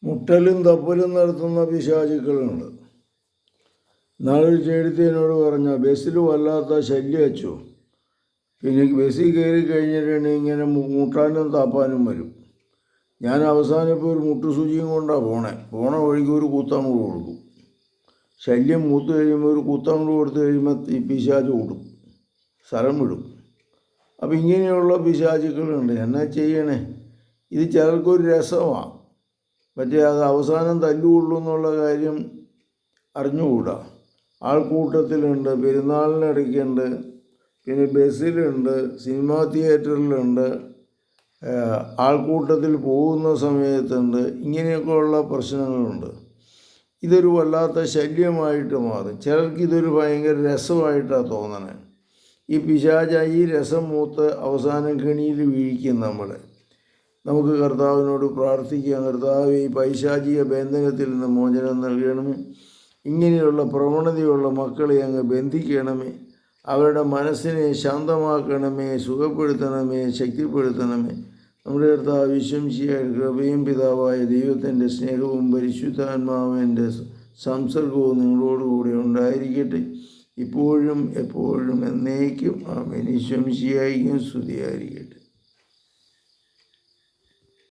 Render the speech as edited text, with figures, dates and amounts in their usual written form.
മുട്ടലും തപ്പലും നടത്തുന്ന പിശാചുക്കളുണ്ട്. നാളൊരു ചേട്ടത്തിനോട് പറഞ്ഞ ബസ്സിൽ വല്ലാത്ത ശല്യം വെച്ചു. പിന്നെ ബസ്സിൽ കയറി കഴിഞ്ഞിട്ടുണ്ടെങ്കിൽ ഇങ്ങനെ മുട്ടാനും തപ്പാനും വരും. ഞാൻ അവസാനം ഇപ്പോൾ ഒരു മുട്ടുസൂചിയും കൊണ്ടാണ് പോണ വഴിക്ക് ഒരു കൂത്തങ്ങോട് കൊടുക്കും. ശല്യം മൂത്ത് കഴിയുമ്പോൾ ഒരു കൂത്തങ്ങോട് കൊടുത്തു കഴിയുമ്പോൾ ഈ പിശാച് ഓടും, സ്ഥലം വിടും. അപ്പം ഇങ്ങനെയുള്ള പിശാചുക്കളുണ്ട്. എന്നാ ചെയ്യണേ? ഇത് ചിലർക്കൊരു രസമാണ്, പക്ഷേ അത് അവസാനം തല്ലുകൊള്ളൂ എന്നുള്ള കാര്യം അറിഞ്ഞുകൂടാ. ആൾക്കൂട്ടത്തിലുണ്ട്, പെരുന്നാളിനിടയ്ക്കുണ്ട്, പിന്നെ ബസ്സിലുണ്ട്, സിനിമാ തിയേറ്ററിലുണ്ട്, ആൾക്കൂട്ടത്തിൽ പോകുന്ന സമയത്തുണ്ട്. ഇങ്ങനെയൊക്കെയുള്ള പ്രശ്നങ്ങളുണ്ട്. ഇതൊരു വല്ലാത്ത ശല്യമായിട്ട് മാറും. ചിലർക്ക് ഇതൊരു ഭയങ്കര രസമായിട്ടാണ് തോന്നണേ. ഈ പിശാച ഈ രസം മൂത്ത് അവസാനം കെണിയിൽ വീഴിക്കും നമ്മളെ. നമുക്ക് കർത്താവിനോട് പ്രാർത്ഥിക്കാം, കർത്താവ് ഈ പൈശാചിക ബന്ധനത്തിൽ നിന്ന് മോചനം നൽകണമേ. ഇങ്ങനെയുള്ള പ്രവണതയുള്ള മക്കളെ അങ്ങ് ബന്ധിക്കണമേ. അവരുടെ മനസ്സിനെ ശാന്തമാക്കണമേ, സുഖപ്പെടുത്തണമേ, ശക്തിപ്പെടുത്തണമേ. നമ്മുടെ കർത്താവ് വിശ്വസിയായ കൃപയും പിതാവായ ദൈവത്തിൻ്റെ സ്നേഹവും പരിശുദ്ധാത്മാവിൻ്റെ സംസർഗവും നിങ്ങളോടുകൂടി ഉണ്ടായിരിക്കട്ടെ, ഇപ്പോഴും എപ്പോഴും എന്നേക്കും. ആമേൻ. വിശ്വസിയായിരിക്കും സ്തുതിയായിരിക്കട്ടെ.